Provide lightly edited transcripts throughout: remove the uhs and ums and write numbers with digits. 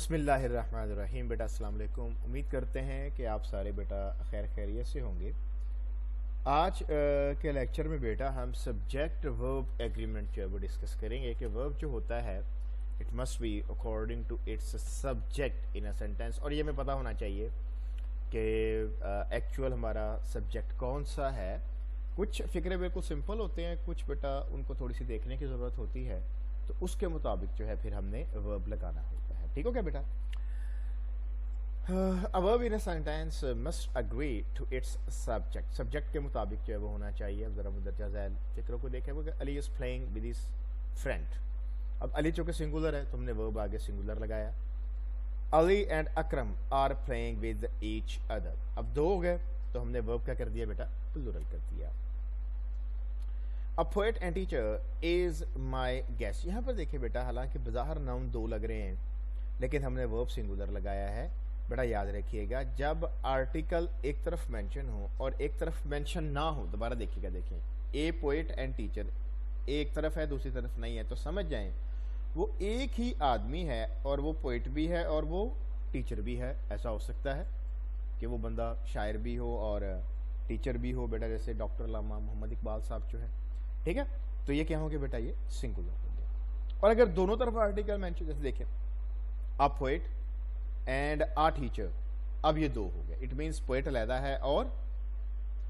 बिस्मिल्लाहिर्रहमानिर्रहीम। बेटा अस्सलाम वालेकुम। उम्मीद करते हैं कि आप सारे बेटा खैर खैरियत से होंगे। आज के लेक्चर में बेटा हम सब्जेक्ट वर्ब एग्रीमेंट जो है वो डिस्कस करेंगे कि वर्ब जो होता है it must be according to its subject in a sentence, और ये हमें पता होना चाहिए कि एक्चुअल हमारा सब्जेक्ट कौन सा है। कुछ फ़िक्रे बिल्कुल सिंपल होते हैं, कुछ बेटा उनको थोड़ी सी देखने की ज़रूरत होती है, तो उसके मुताबिक जो है फिर हमने वर्ब लगाना होता है। ठीक हो क्या बेटा? A verb in a sentence must agree to its subject. Subject के मुताबिक जो है वो होना चाहिए। अब ज़रा मुदरजा झैल फ़िक्रों को देखें, वो Ali is playing with his friend. अब अली चूँकि सिंगुलर है तो हमने वर्ब आगे सिंगुलर लगाया। Ali and Akram are playing with each other. अब दो हो गए तो हमने वर्ब क्या कर दिया बेटा? प्लूरल कर दिया। A poet and teacher is my guest। यहाँ पर देखिए बेटा, हालांकि बज़ाहिर नाउन दो लग रहे हैं लेकिन हमने वर्ब सिंगुलर लगाया है। बेटा याद रखिएगा, जब आर्टिकल एक तरफ मेंशन हो और एक तरफ मेंशन ना हो, दोबारा देखिएगा, देखें ए पोएट एंड टीचर एक तरफ है दूसरी तरफ नहीं है, तो समझ जाएं वो एक ही आदमी है और वो पोएट भी है और वो टीचर भी है। ऐसा हो सकता है कि वो बंदा शायर भी हो और टीचर भी हो बेटा, जैसे डॉक्टर अल्लामा मोहम्मद इकबाल साहब जो है। ठीक है, तो ये क्या हो गया बेटा? ये सिंगुलर हो गया। और अगर दोनों तरफ आर्टिकल मेंशन, जैसे देखें आ पोएट एंड आ टीचर, अब ये दो हो गए, इट मीन्स पोएट अलहदा है और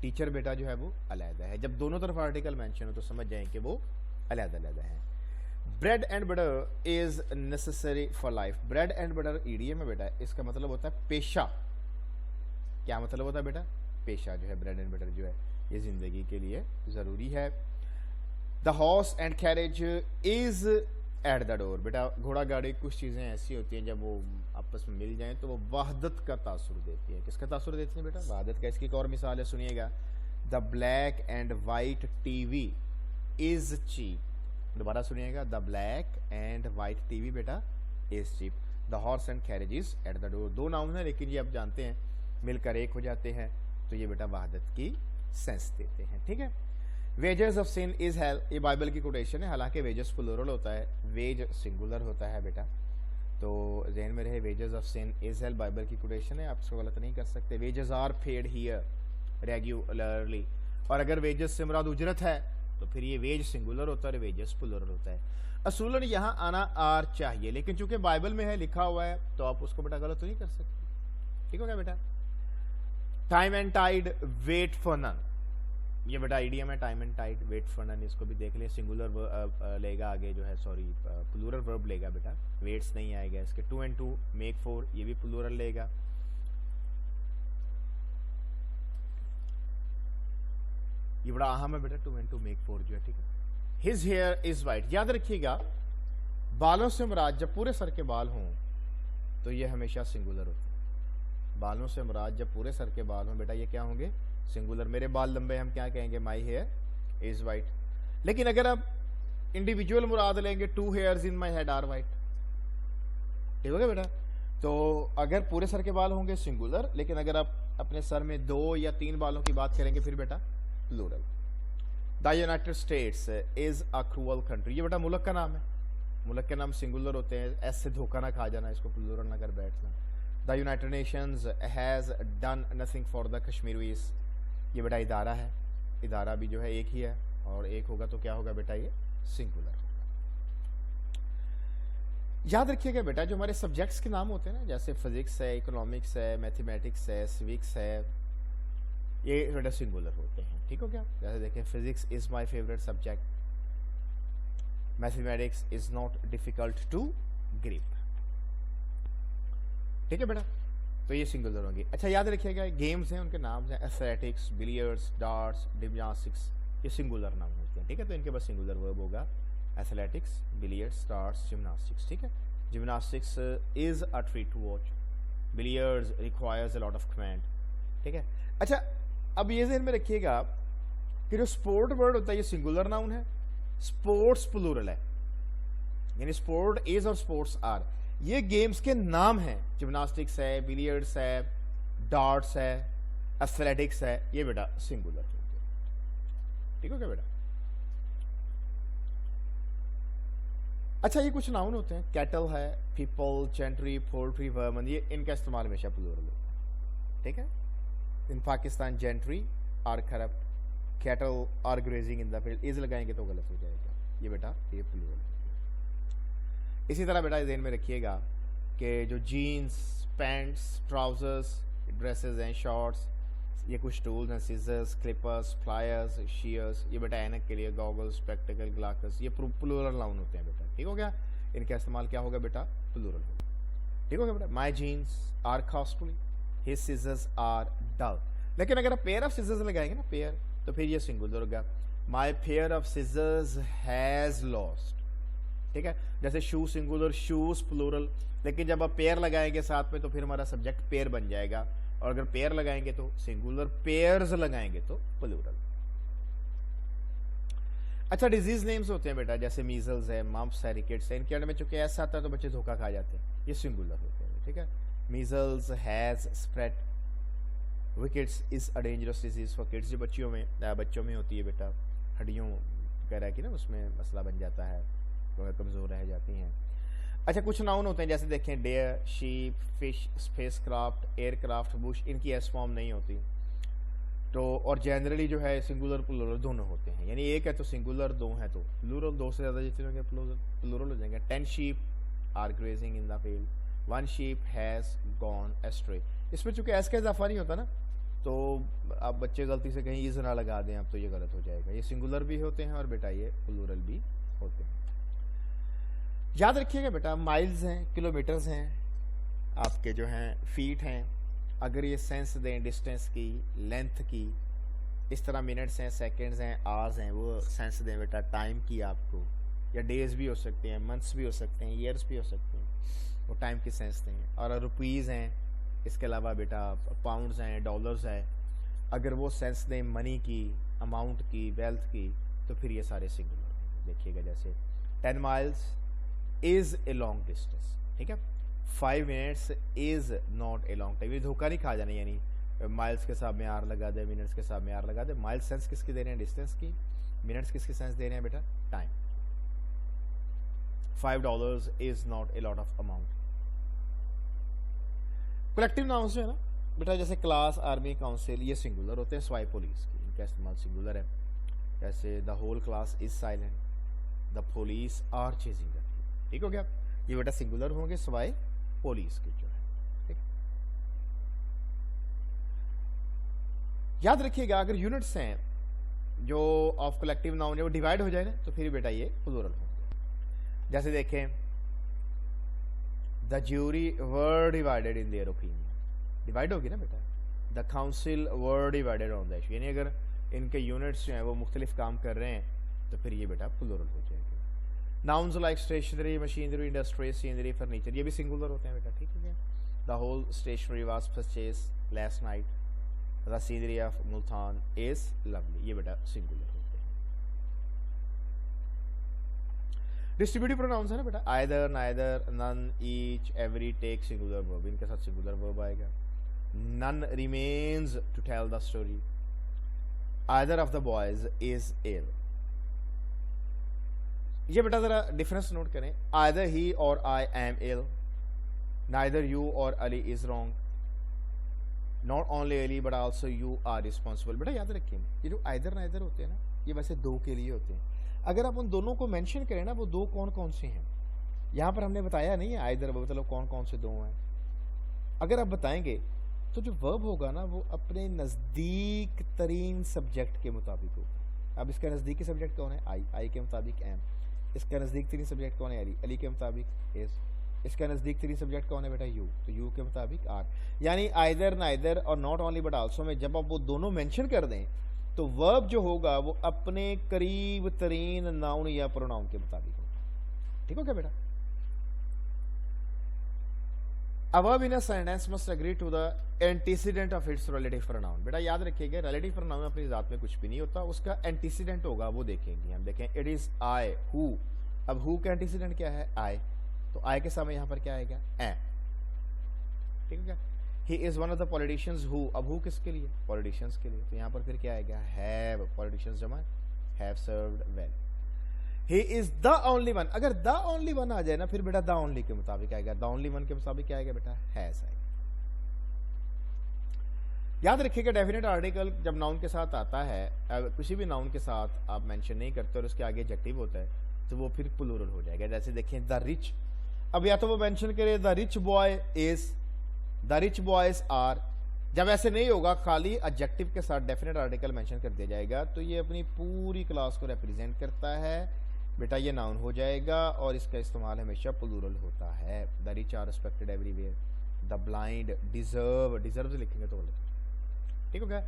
टीचर बेटा जो है वो अलहदा है। जब दोनों तरफ आर्टिकल मेंशन हो तो समझ जाएं कि वो अलहदा अलहदा है। Bread and butter is necessary for life. Bread and butter EDM है बेटा, इसका मतलब होता है पेशा। क्या मतलब होता है बेटा? पेशा जो है, ब्रेड एंड बटर जो है ये जिंदगी के लिए जरूरी है। The horse and carriage is at the door. बेटा घोड़ा गाड़ी कुछ चीज़ें ऐसी होती हैं जब वो आपस में मिल जाएं तो वो वहदत का तासुर देती है। किसका तासुर देती है बेटा? वहदत का। इसकी एक और मिसाल है, सुनिएगा। The black and white TV is cheap. दोबारा सुनिएगा, the black and white TV बेटा is cheap. The horse and carriage is at the door. दो नाउन है लेकिन ये आप जानते हैं मिलकर एक हो जाते हैं, तो ये बेटा वहदत की सेंस देते हैं। ठीक है। Wages of sin is hell, ये बाइबल की कोटेशन है। हालांकि वेजेस प्लूरल होता है, वेज सिंगुलर होता है बेटा, तो जहन में रहे wages of sin is hell Bible की कोटेशन है, आप इसको गलत नहीं कर सकते। Wages are paid here regularly, और अगर वेजेस से मुराद उजरत है तो फिर ये वेज सिंगुलर होता है और वेजेस प्लूरल होता है। असूलन यहाँ आना आर चाहिए, लेकिन चूंकि बाइबल में है लिखा हुआ है तो आप उसको बेटा गलत तो नहीं कर सकते। ठीक हो गया बेटा? Time and tide wait for none, ये बेटा आइडियम है। Time and tide wait for none, इसको भी देख लें। सिंगुलर लेगा आगे जो है, सॉरी प्लूरल वर्ब लेगा बेटा, वेट्स नहीं आएगा इसके। 2 and 2 मेक 4, ये भी प्लूरल लेगा। ये बड़ा अहम है बेटा, 2 and 2 मेक 4 जो है। ठीक है। हिज हेयर इज वाइट, याद रखिएगा बालों से मुराद जब पूरे सर के बाल हों तो ये हमेशा सिंगुलर होता है। बालों से मुराद जब पूरे सर के बाल हों बेटा ये क्या होंगे? सिंगुलर। मेरे बाल लंबे, हम क्या कहेंगे? My hair is white. लेकिन अगर आप इंडिविजुअल मुराद लेंगे, 2 hairs in my head are white. ठीक हो गया बेटा? तो अगर पूरे सर के बाल होंगे सिंगुलर, लेकिन अगर आप अपने सर में 2 या 3 बालों की बात करेंगे फिर बेटा plural. The United States is a cruel country, ये बेटा मुल्क का नाम है। मुल्क के नाम सिंगुलर होते हैं, ऐसे धोखा ना खा जाना, इसको प्लूरल ना कर बैठना। The United Nations has done nothing for the Kashmiris, ये बेटा इदारा है। इदारा भी जो है एक ही है, और एक होगा तो क्या होगा बेटा? ये सिंगुलर होगा। याद रखिएगा बेटा, जो हमारे सब्जेक्ट्स के नाम होते हैं ना, जैसे फिजिक्स है, इकोनॉमिक्स है, मैथमेटिक्स है, सिविक्स है, ये बेटा सिंगुलर होते हैं। ठीक हो क्या? जैसे देखें, physics is my favourite subject, mathematics is not difficult to grip. ठीक है बेटा? तो ये सिंगुलर होंगे। अच्छा याद रखिएगा, गेम्स हैं उनके नाम हैं एथलेटिक्स, बिलियर्ड्स, डार्ट्स, जिम्नास्टिक्स, ये सिंगुलर नाम होते हैं। ठीक है, तो इनके पास सिंगुलर वर्ब होगा एथलेटिक्स, बिलियर्ड्स, डार्ट्स, जिम्नास्टिक्स। ठीक है। Gymnastics is a treat to watch, billiards requires a lot of command. ठीक है। अच्छा अब ये ध्यान में रखिएगा कि जो स्पोर्ट वर्ड होता है ये सिंगुलर नाउन है, स्पोर्ट्स प्लूरल है, यानी स्पोर्ट इज और स्पोर्ट्स आर ये गेम्स के नाम हैं। जिम्नास्टिक्स है, बिलियर्ड्स है, डार्ट्स है, एथलेटिक्स है, ये बेटा सिंगुलर। ठीक हो क्या बेटा? अच्छा ये कुछ नाउन होते हैं, कैटल है, पीपल, जेंट्री, पोल्ट्री, वर्मन, ये इनका इस्तेमाल हमेशा प्लूरल होता है, ठीक है। In Pakistan gentry are corrupt, cattle are grazing in the field, is लगाएंगे तो गलत हो जाएगा, ये बेटा ये प्लूरल। इसी तरह बेटा ध्यान में रखिएगा कि जो जीन्स, पैंट्स, ट्राउजर्स, ड्रेसेस हैं, शॉर्ट्स, ये कुछ टूल्स हैं, सीजर्स, क्लिपर्स, फ्लायर्स, शीयर्स, ये बेटा ऐनक के लिए गॉगल्स, स्पेक्टिकल, ग्लासेस, ये प्लूरल नाउन होते हैं बेटा, ठीक हो गया। इनका इस्तेमाल क्या होगा बेटा, प्लूरल होगा, ठीक हो गया बेटा। My jeans are costly, his scissors are dull. लेकिन अगर आप पेयर ऑफ सीजर्स लगाएंगे ना, पेयर, तो फिर ये सिंगुलर होगा, my pair of scissors has lost, ठीक है। जैसे शू सिंगुलर, शूज प्लूरल, लेकिन जब आप पेयर लगाएंगे साथ में तो फिर हमारा सब्जेक्ट पेयर बन जाएगा, और अगर पेयर लगाएंगे तो सिंगुलर, पेयर्स लगाएंगे तो प्लूरल। अच्छा डिजीज नेम्स होते हैं बेटा, जैसे मीजल्स है, मम्प्स है, रिकेट्स है, इनके अंडर में चूंकि ऐसा आता है तो बच्चे धोखा खा जाते हैं, ये सिंगुलर होते हैं, ठीक है। Measles has spread, wickets is a dangerous disease for kids, जो बच्चों में होती है बेटा, हड्डियों वगैरह की ना उसमें मसला बन जाता है, वो कमज़ोर रह जाती हैं। अच्छा कुछ नाउन होते हैं, जैसे देखें deer, sheep, fish, space craft, aircraft, bush, इनकी एस फॉर्म नहीं होती, तो और जनरली जो है सिंगुलर प्लूरल दोनों होते हैं, यानी एक है तो सिंगुलर, दो है तो प्लूरल, दो से ज़्यादा जितने होंगे प्लूरल हो जाएंगे। 10 sheep are grazing in the field, 1 sheep has gone astray. इसमें चूंकि एस का इजाफा नहीं होता ना, तो आप बच्चे गलती से कहीं इज ना लगा दें आप तो ये गलत हो जाएगा। ये सिंगुलर भी होते हैं और बेटा ये प्लूरल भी होते हैं। याद रखिएगा बेटा माइल्स हैं, किलोमीटर्स हैं, आपके जो हैं फीट हैं, अगर ये सेंस दें डिस्टेंस की, लेंथ की, इस तरह मिनट्स हैं, सेकंड्स हैं, आवर्स हैं, वो सेंस दें बेटा टाइम की आपको, या डेज भी हो सकते हैं, मंथ्स भी हो सकते हैं, ईयर्स भी हो सकते हैं, वो टाइम की सेंस दें। और रुपीज़ हैं, इसके अलावा बेटा पाउंड्स हैं, डॉलर्स हैं, अगर वो सेंस दें मनी की, अमाउंट की, वेल्थ की, तो फिर ये सारे सिंगुलर। देखिएगा जैसे 10 miles is a long distance, ठीक है। 5 minutes is not a long time, ये धोखा नहीं खा जाना, यानी माइल्स के साथ में आर लगा दे, मिनट्स के साथ में आर लगा दे। माइल सेंस किसकी दे रहे हैं, डिस्टेंस की, मिनट्स किसकी सेंस दे रहे हैं बेटा, time. $5 is not a lot of amount. Collective nouns जो है ना बेटा, जैसे क्लास, आर्मी, काउंसिल, ये सिंगुलर होते हैं, स्वाई पुलिस की, इनका इस्तेमाल सिंगुलर है। जैसे the whole class is silent, the police are chasing the, ठीक हो गया। ये बेटा सिंगुलर होंगे स्वाई पुलिस के जो है, ठीक। याद रखिएगा अगर यूनिट्स हैं जो ऑफ कलेक्टिव नाउन है वो डिवाइड हो जाए ना, तो फिर बेटा ये प्लूरल होंगे। जैसे देखें the jury were divided in their opinion, divide होगी ना बेटा। The council were divided on the issue, यानी अगर इनके यूनिट्स जो हैं वो मुख्तलिफ काम कर रहे हैं तो फिर ये बेटा प्लूरल हो जाएगी। Nouns like stationery, machinery, industry, scenery, furniture, ये भी सिंगुलर होते हैं बेटा, ठीक है। The whole stationery was purchase last night, the scenery of Multan is lovely, ये बेटा सिंगुलर होते हैं। डिस्ट्रीब्यूटिव प्रोनाउंस है ना बेटा, either, neither, none, each, every, take, singular verb, इनके साथ सिंगुलर वर्ब आएगा। None remains to tell the story, either of the boys is ill, ये बेटा जरा डिफरेंस नोट करें, आइदर ही और I am ill, neither you और Ali is wrong, not only Ali but also you are responsible. बेटा याद रखें ये जो आइदर नाइदर होते हैं ना, ये वैसे दो के लिए होते हैं। अगर आप उन दोनों को मेंशन करें ना, वो दो कौन कौन से हैं, यहाँ पर हमने बताया नहीं है आइदर मतलब कौन कौन से दो हैं। अगर आप बताएंगे तो जो वर्ब होगा ना वो अपने नज़दीक तरीन सब्जेक्ट के मुताबिक होगा। अब इसका नज़दीकी सब्जेक्ट कौन है, आई के मुताबिक एम, इसका नज़दीक तरीन सब्जेक्ट कौन है, अली के मुताबिक इज, इसका नज़दीक तरीन सब्जेक्ट कौन है बेटा, यू, तो यू के मुताबिक आर। यानी आइदर, नाइदर और नॉट ओनली बट आल्सो में जब आप वो दोनों मेंशन कर दें तो वर्ब जो होगा वो अपने करीब तरीन नाउन या प्रोनाउन के मुताबिक होगा, ठीक हो क्या बेटा। A verb in a sentence must agree to the antecedent of its relative pronoun। बेटा याद रखिएगा relative pronoun अपनी जात में कुछ भी नहीं होता, उसका antecedent होगा, वो देखेंगे हम। देखें it is I who, अब who का antecedent क्या है, I, तो I के सामने यहाँ पर क्या आएगा, am, ठीक है क्या। He is one of the politicians who, अब who किसके लिए, politicians के लिए, तो यहाँ पर फिर क्या आएगा, have, politicians जमा have served well। He is the only one, अगर द ओनली वन आ जाए ना फिर बेटा द ओनली के मुताबिक आएगा, द ओनली वन के मुताबिक क्या आएगा बेटा, हैज आएगा। याद रखिएगा डेफिनेट आर्टिकल जब नाउन के साथ आता है, किसी भी नाउन के साथ आप मेंशन नहीं करते और उसके आगे एडजेक्टिव होता है तो वो फिर प्लूरल हो जाएगा। जैसे देखिए द रिच, अब या तो वो मेंशन करे the rich boy is, the rich boys are, जब ऐसे नहीं होगा खाली एडजेक्टिव के साथ डेफिनेट आर्टिकल मेंशन कर दिया जाएगा तो ये अपनी पूरी क्लास को रिप्रेजेंट करता है बेटा, ये नाउन हो जाएगा और इसका इस्तेमाल हमेशा प्लूरल होता है। The rich are respected everywhere, the blind deserve, deserve लिखेंगे तो गलत, ठीक हो गया।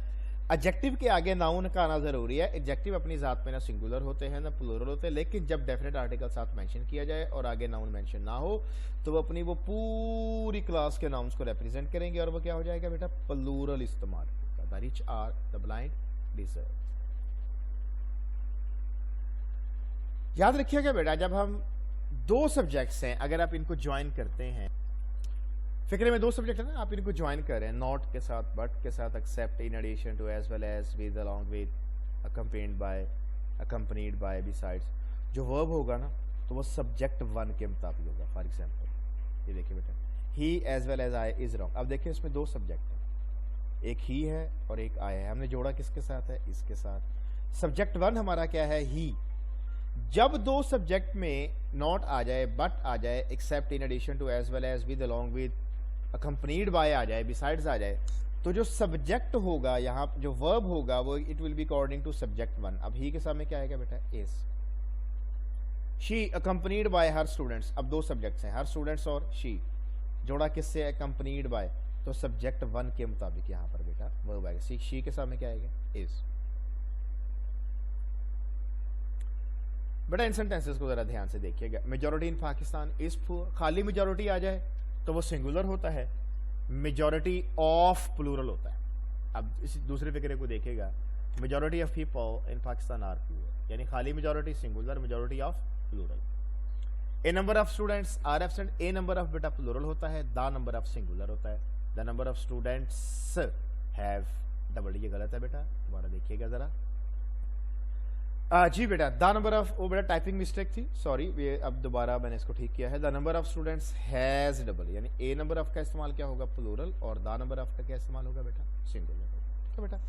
एडजेक्टिव के आगे नाउन का आना जरूरी है, एडजेक्टिव अपनी जात में ना सिंगुलर होते हैं ना प्लूरल होते हैं, लेकिन जब डेफिनेट आर्टिकल साथ मेंशन किया जाए और आगे नाउन मेंशन ना हो तो वो अपनी वो पूरी क्लास के नाउन्स को रिप्रेजेंट करेंगे और वो क्या हो जाएगा बेटा, प्लूरल इस्तेमाल होगा। The rich are, the blind deserve. याद रखिएगा बेटा जब हम दो सब्जेक्ट्स हैं अगर आप इनको ज्वाइन करते हैं, फिक्रे में दो सब्जेक्ट है ना, आप इनको ज्वाइन कर रहे हैं नॉट के साथ, बट के साथ, except, in addition to, as well as, with, along with, accompanied by, besides, जो वर्ब होगा ना तो वो सब्जेक्ट वन के मुताबिक होगा। फॉर एग्जाम्पल ये देखिए बेटा, he as well as I is wrong. अब देखिए इसमें दो सब्जेक्ट हैं, एक ही है और एक आई है, हमने जोड़ा किसके साथ है, इसके साथ। सब्जेक्ट वन हमारा क्या है, ही। जब दो सब्जेक्ट में नॉट आ जाए, बट आ जाए, except, in addition to, as well as, with, along with, accompanied by आ जाए, बिसाइड्स आ जाए, तो जो सब्जेक्ट होगा यहाँ जो वर्ब होगा वो it will be according to subject one. अब ही के सामने क्या आएगा बेटा, is. She accompanied by her students, अब दो सब्जेक्ट्स हैं, हर स्टूडेंट्स और शी, जोड़ा किससे, अकम्पनीड बाय, तो सब्जेक्ट वन के मुताबिक यहाँ पर बेटा वर्ब आएगा। शी के सामने क्या आएगा, इज। बेटा इन सेंटेंसेस को जरा ध्यान से देखिएगा। Majority in Pakistan is poor, खाली मेजॉरिटी आ जाए तो वो सिंगुलर होता है, मेजॉरिटी ऑफ प्लूरल होता है। अब इस दूसरे फिक्रे को देखिएगा, majority of people in Pakistan are poor, यानी खाली majority singular, majority of plural. A number of students are absent, a number of बेटा प्लूरल होता है, द नंबर ऑफ सिंगुलर होता है। The number of students have double, ये गलत है बेटा, दोबारा देखिएगा जरा। जी बेटा द नंबर ऑफ, वो बेटा टाइपिंग मिस्टेक थी, सॉरी, ये अब दोबारा मैंने इसको ठीक किया है। The number of students has double, यानी ए नंबर ऑफ का इस्तेमाल क्या होगा, प्लूरल, और द नंबर ऑफ का क्या इस्तेमाल होगा बेटा, सिंगुलर। ठीक है बेटा,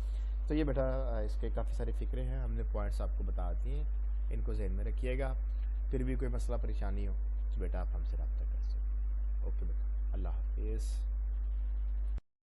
तो ये बेटा इसके काफ़ी सारे फिक्रे हैं, हमने पॉइंट्स आपको बता दिए हैं, इनको जहन में रखिएगा। फिर भी कोई मसला परेशानी हो तो बेटा आप हमसे रब्ता कर सकते। ओके बेटा, अल्लाह हाफिज़।